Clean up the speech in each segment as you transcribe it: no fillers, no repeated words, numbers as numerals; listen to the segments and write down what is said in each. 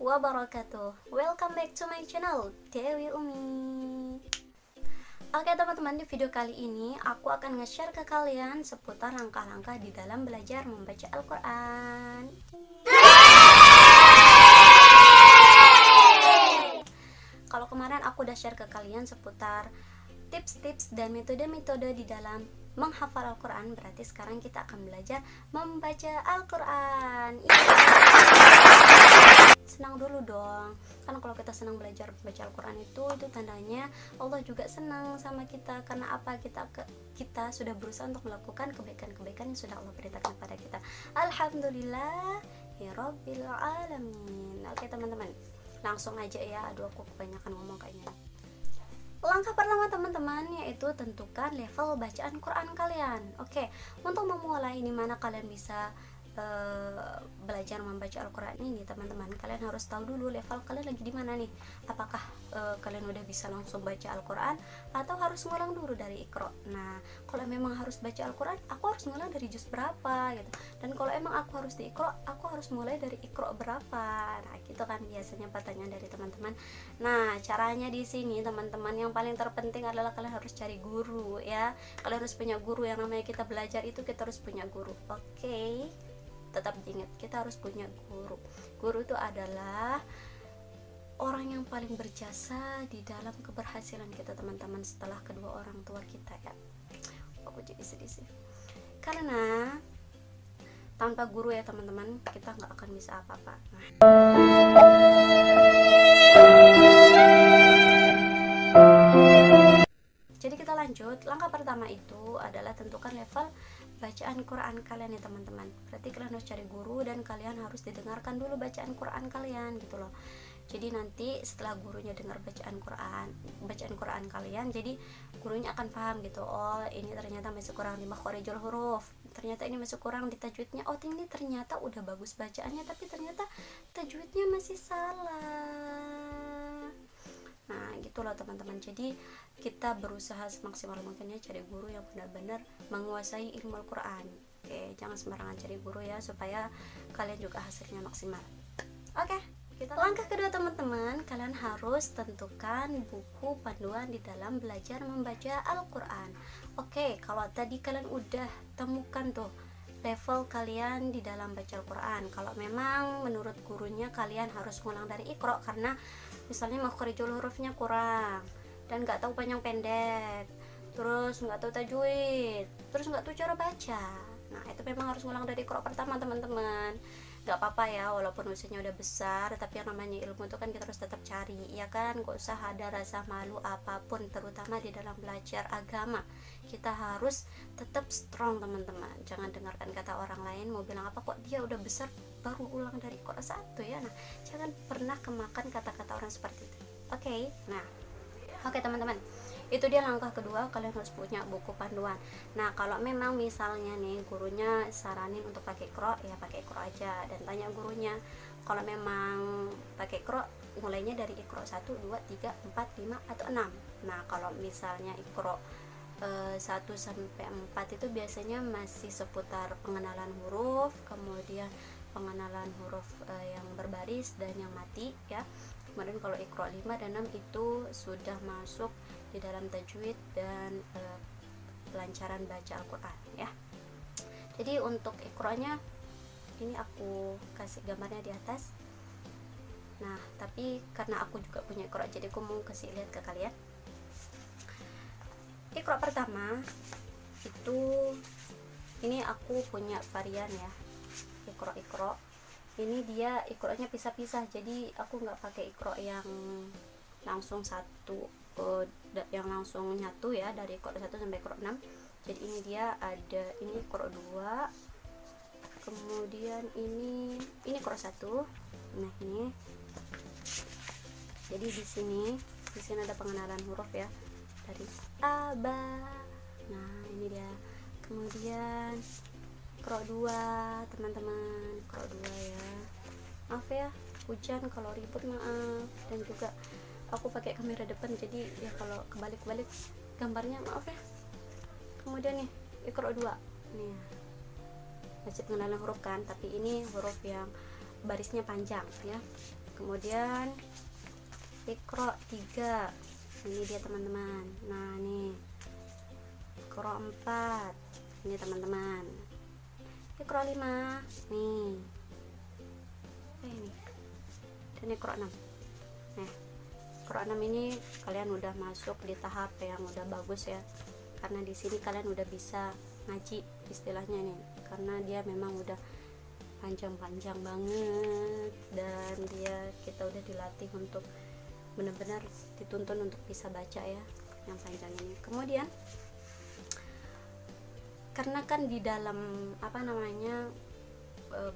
wabarakatuh. Welcome back to my channel, Dewi Umi. Oke teman-teman, di video kali ini aku akan nge-share ke kalian seputar langkah-langkah di dalam belajar membaca Al-Quran. Kalau kemarin aku udah share ke kalian seputar tips-tips dan metode-metode di dalam menghafal Al-Quran, berarti sekarang kita akan belajar membaca Al-Quran. Senang dulu dong, kan kalau kita senang belajar baca Al-Quran itu tandanya Allah juga senang sama kita. Karena apa? Kita sudah berusaha untuk melakukan kebaikan-kebaikan yang sudah Allah perintahkan kepada kita. Alhamdulillah ya Rabbil Alamin. Oke teman-teman, langsung aja ya. Aduh, aku kebanyakan ngomong kayaknya. Langkah pertama teman-teman yaitu tentukan level bacaan Quran kalian. Oke, untuk memulai ini mana kalian bisa belajar membaca Al-Quran ini teman-teman, kalian harus tahu dulu level kalian lagi di mana nih. Apakah kalian udah bisa langsung baca Al-Quran atau harus ngulang dulu dari Iqra. Nah, kalau memang harus baca Al-Quran, aku harus ngulang dari juz berapa gitu. Dan kalau emang aku harus di Iqra, aku harus mulai dari Iqra berapa. Nah, gitu kan biasanya pertanyaan dari teman-teman. Nah, caranya di sini teman-teman, yang paling terpenting adalah kalian harus cari guru ya. Kalian harus punya guru. Yang namanya kita belajar itu kita harus punya guru. Oke, tetap diingat, kita harus punya guru. Guru itu adalah orang yang paling berjasa di dalam keberhasilan kita teman-teman, setelah kedua orang tua kita ya. Aku jadi sedih sih, karena tanpa guru ya teman-teman, kita nggak akan bisa apa-apa. Jadi kita lanjut. Langkah pertama itu adalah tentukan level bacaan Quran kalian ya teman-teman. Berarti kalian harus cari guru dan kalian harus didengarkan dulu bacaan Quran kalian gitu loh. Jadi nanti setelah gurunya dengar bacaan Quran kalian, jadi gurunya akan paham gitu. Oh, ini ternyata masih kurang di makhorijul huruf. Ternyata ini masih kurang di tajwidnya. Oh, ini ternyata udah bagus bacaannya tapi ternyata tajwidnya masih salah. Nah, gitulah teman-teman. Jadi kita berusaha semaksimal mungkin ya cari guru yang benar-benar menguasai ilmu Al-Quran. Oke, jangan sembarangan cari guru ya, supaya kalian juga hasilnya maksimal. Oke, langkah kedua teman-teman, kalian harus tentukan buku panduan di dalam belajar membaca Al-Quran. Oke, kalau tadi kalian udah temukan tuh level kalian di dalam baca Al-Quran, kalau memang menurut gurunya kalian harus ngulang dari Iqra karena misalnya makhorijul hurufnya kurang dan nggak tahu panjang pendek, terus nggak tahu tajwid, terus nggak tahu cara baca. Nah, itu memang harus ngulang dari Iqra pertama teman-teman. Nggak apa-apa ya, walaupun usianya udah besar, tapi yang namanya ilmu itu kan kita harus tetap cari ya kan. Nggak usah ada rasa malu apapun, terutama di dalam belajar agama. Kita harus tetap strong teman-teman. Jangan dengarkan kata orang lain mau bilang apa, kok dia udah besar baru ulang dari Iqra 1 ya. Nah, jangan pernah kemakan kata-kata orang seperti itu. Oke, nah oke teman-teman, itu dia langkah kedua, kalian harus punya buku panduan. Nah, kalau memang misalnya nih gurunya saranin untuk pakai Iqra, ya pakai Iqra aja dan tanya gurunya. Kalau memang pakai Iqra, mulainya dari Iqra 1, 2, 3, 4, 5 atau 6. Nah, kalau misalnya Iqra 1 sampai 4 itu biasanya masih seputar pengenalan huruf, kemudian pengenalan huruf yang berbaris dan yang mati ya. Kemudian kalau Iqra 5 dan 6 itu sudah masuk di dalam tajwid dan pelancaran baca Al-Quran ya. Jadi untuk Iqra-nya ini aku kasih gambarnya di atas. Nah, tapi karena aku juga punya Iqra, jadi aku mau kasih lihat ke kalian. Iqra pertama itu, ini aku punya varian ya, Iqra ini dia Iqra-nya pisah-pisah, jadi aku nggak pakai Iqra yang langsung yang langsung nyatu ya, dari Iqra 1 sampai Iqra 6. Jadi ini dia ada, ini Iqra 2, kemudian ini Iqra 1. Nah, ini jadi di sini ada pengenalan huruf ya, dari aba. Nah, ini dia. Kemudian Iqra 2 teman-teman, Iqra 2 ya. Maaf ya, hujan kalau ribut maaf, dan juga aku pakai kamera depan jadi ya kalau kebalik-balik gambarnya maaf ya. Kemudian nih Iqra 2 nih, masih pengenalan huruf kan, tapi ini huruf yang barisnya panjang ya. Kemudian Iqra 3, ini dia teman-teman. Nah nih Iqra 4, ini teman-teman. Iqra 5 nih, ini dan Iqra 6. Nah Iqra 6 ini kalian udah masuk di tahap yang udah bagus ya, karena di sini kalian udah bisa ngaji istilahnya nih, karena dia memang udah panjang-panjang banget, dan kita udah dilatih untuk benar-benar dituntun untuk bisa baca ya yang panjang ini. Kemudian karena kan di dalam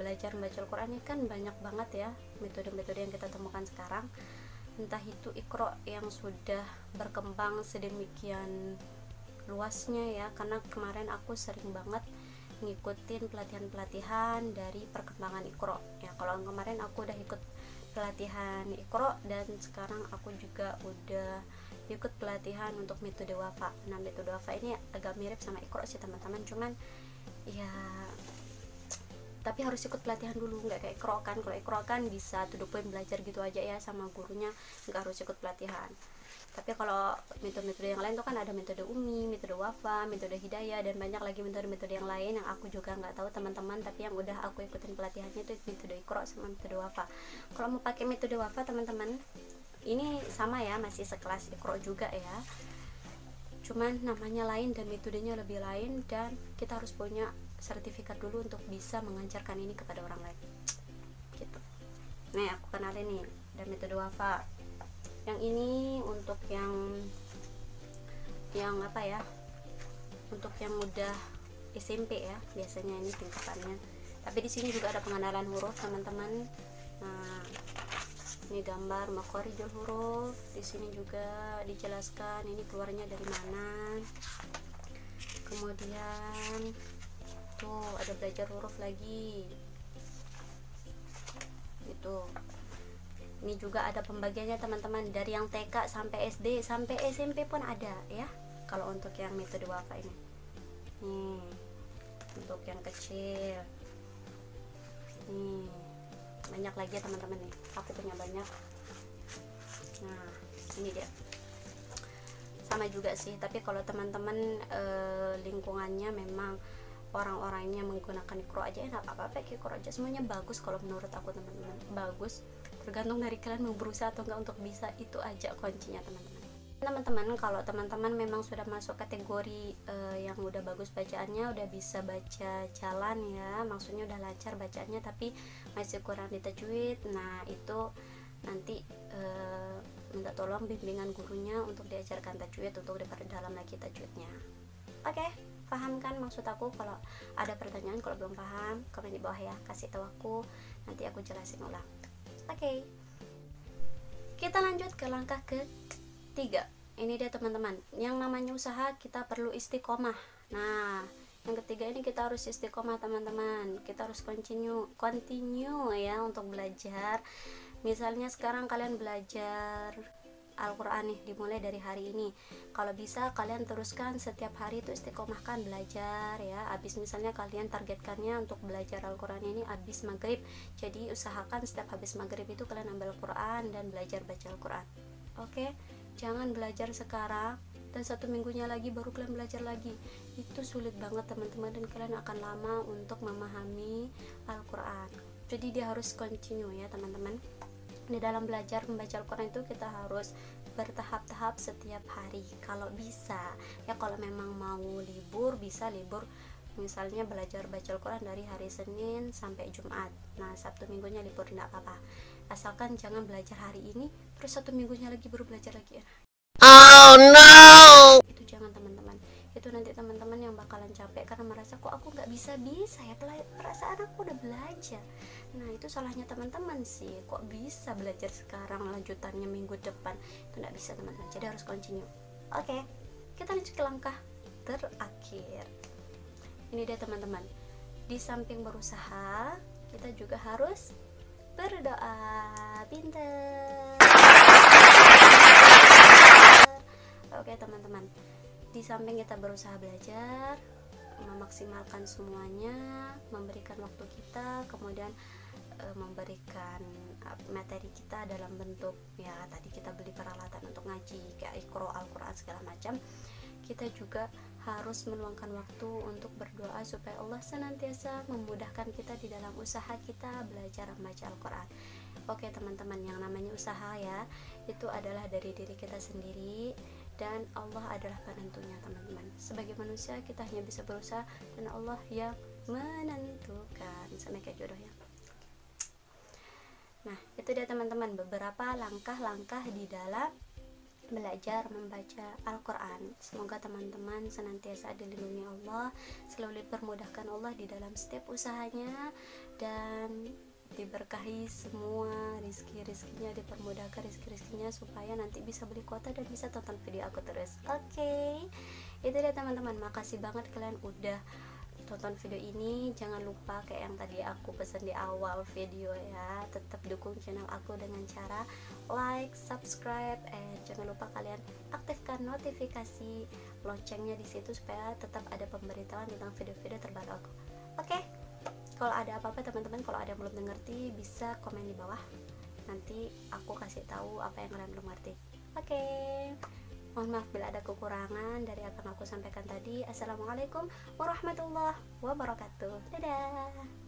belajar membaca Al-Quran ini kan banyak banget ya metode-metode yang kita temukan sekarang, entah itu Iqra yang sudah berkembang sedemikian luasnya ya, karena kemarin aku sering banget ngikutin pelatihan-pelatihan dari perkembangan Iqra ya. Kalau kemarin aku udah ikut pelatihan Iqra, dan sekarang aku juga udah ikut pelatihan untuk metode Wafa. Nah metode Wafa ini agak mirip sama Iqra sih teman-teman, cuman ya tapi harus ikut pelatihan dulu, nggak kayak Iqra kan. Kalau Iqra kan bisa to the point belajar gitu aja ya sama gurunya, nggak harus ikut pelatihan. Tapi kalau metode-metode yang lain tuh kan ada metode Umi, metode Wafa, metode Hidayah, dan banyak lagi metode-metode yang lain yang aku juga nggak tahu teman-teman, tapi yang udah aku ikutin pelatihannya itu metode Iqra sama metode Wafa. Kalau mau pakai metode Wafa teman-teman, ini sama ya, masih sekelas Iqra juga ya, cuman namanya lain dan metodenya lebih lain, dan kita harus punya sertifikat dulu untuk bisa mengajarkan ini kepada orang lain gitu. Nih aku kenalin nih, dan metode Wafa yang ini untuk yang apa ya, untuk yang udah SMP ya biasanya ini tingkatannya. Tapi di sini juga ada pengenalan huruf teman-teman. Nah ini gambar makhorijul huruf, di sini juga dijelaskan ini keluarnya dari mana. Kemudian tuh ada belajar huruf lagi gitu. Ini juga ada pembagiannya teman-teman, dari yang TK sampai SD sampai SMP pun ada ya kalau untuk yang metode Wafa ini. Nih untuk yang kecil nih banyak lagi ya teman-teman, nih aku punya banyak. Nah ini dia sama juga sih, tapi kalau teman-teman lingkungannya memang orang-orangnya menggunakan Iqra aja, enak apa-apa pakai Iqra aja, semuanya bagus kalau menurut aku teman-teman, bagus. Tergantung dari kalian mau berusaha atau enggak untuk bisa, itu aja kuncinya teman-teman. Kalau teman-teman memang sudah masuk kategori yang udah bagus bacaannya, udah bisa baca jalan ya, maksudnya udah lancar bacaannya tapi masih kurang di tajwid, nah itu nanti minta tolong bimbingan gurunya untuk diajarkan tajwid, untuk diperdalam lagi tajwidnya. Oke, paham kan maksud aku? Kalau ada pertanyaan, kalau belum paham, komen di bawah ya, kasih tahu aku, nanti aku jelasin ulang. Oke, kita lanjut ke langkah ketiga. Ini dia teman-teman, yang namanya usaha kita perlu istiqomah. Nah yang ketiga ini kita harus istiqomah teman-teman, kita harus continue ya untuk belajar. Misalnya sekarang kalian belajar Al-Quran nih, dimulai dari hari ini, kalau bisa kalian teruskan setiap hari itu istiqomahkan belajar ya. Abis misalnya kalian targetkannya untuk belajar Al-Quran ini abis maghrib, jadi usahakan setiap habis maghrib itu kalian ambil Al-Quran dan belajar baca Al-Quran. Oke, jangan belajar sekarang dan 1 minggunya lagi baru kalian belajar lagi, itu sulit banget teman-teman, dan kalian akan lama untuk memahami Al-Quran. Jadi dia harus continue ya teman-teman. Di dalam belajar membaca Al-Quran itu kita harus bertahap-tahap setiap hari kalau bisa ya. Kalau memang mau libur, bisa libur, misalnya belajar baca Al-Quran dari hari Senin sampai Jumat, nah Sabtu minggunya libur, tidak apa-apa, asalkan jangan belajar hari ini terus 1 minggunya lagi baru belajar lagi. Oh no, itu jangan teman-teman, itu nanti teman-teman yang bakalan capek karena merasa kok aku nggak bisa ya, perasaan aku udah belajar. Nah itu salahnya teman-teman sih, kok bisa belajar sekarang lanjutannya minggu depan, itu nggak bisa teman-teman, jadi harus continue. Oke, kita lanjut ke langkah terakhir. Ini dia teman-teman, di samping berusaha kita juga harus berdoa. Pinter. Oke teman-teman, di samping kita berusaha belajar, memaksimalkan semuanya, memberikan waktu kita, kemudian memberikan materi kita dalam bentuk ya tadi kita beli peralatan untuk ngaji kayak Iqra, Al-Quran segala macam, kita juga harus meluangkan waktu untuk berdoa supaya Allah senantiasa memudahkan kita di dalam usaha kita belajar membaca Al-Quran. Oke teman-teman, yang namanya usaha ya itu adalah dari diri kita sendiri dan Allah adalah penentunya teman-teman. Sebagai manusia kita hanya bisa berusaha dan Allah yang menentukan, sama kayak jodoh ya. Nah itu dia teman-teman beberapa langkah-langkah di dalam belajar membaca Al-Quran. Semoga teman-teman senantiasa dilindungi Allah, selalu dipermudahkan Allah di dalam setiap usahanya, dan diberkahi semua rizki-rizkinya, dipermudahkan rizki-rizkinya supaya nanti bisa beli kuota dan bisa tonton video aku terus. Oke, itu dia teman-teman, makasih banget kalian udah tonton video ini. Jangan lupa kayak yang tadi aku pesan di awal video ya, tetap dukung channel aku dengan cara like, subscribe, jangan lupa kalian aktifkan notifikasi loncengnya di situ supaya tetap ada pemberitahuan tentang video-video terbaru aku. Oke, kalau ada apa-apa teman-teman, kalau ada yang belum mengerti bisa komen di bawah, nanti aku kasih tahu apa yang kalian belum ngerti. Oke, mohon maaf bila ada kekurangan dari apa yang aku sampaikan tadi. Assalamualaikum warahmatullahi wabarakatuh. Dadah.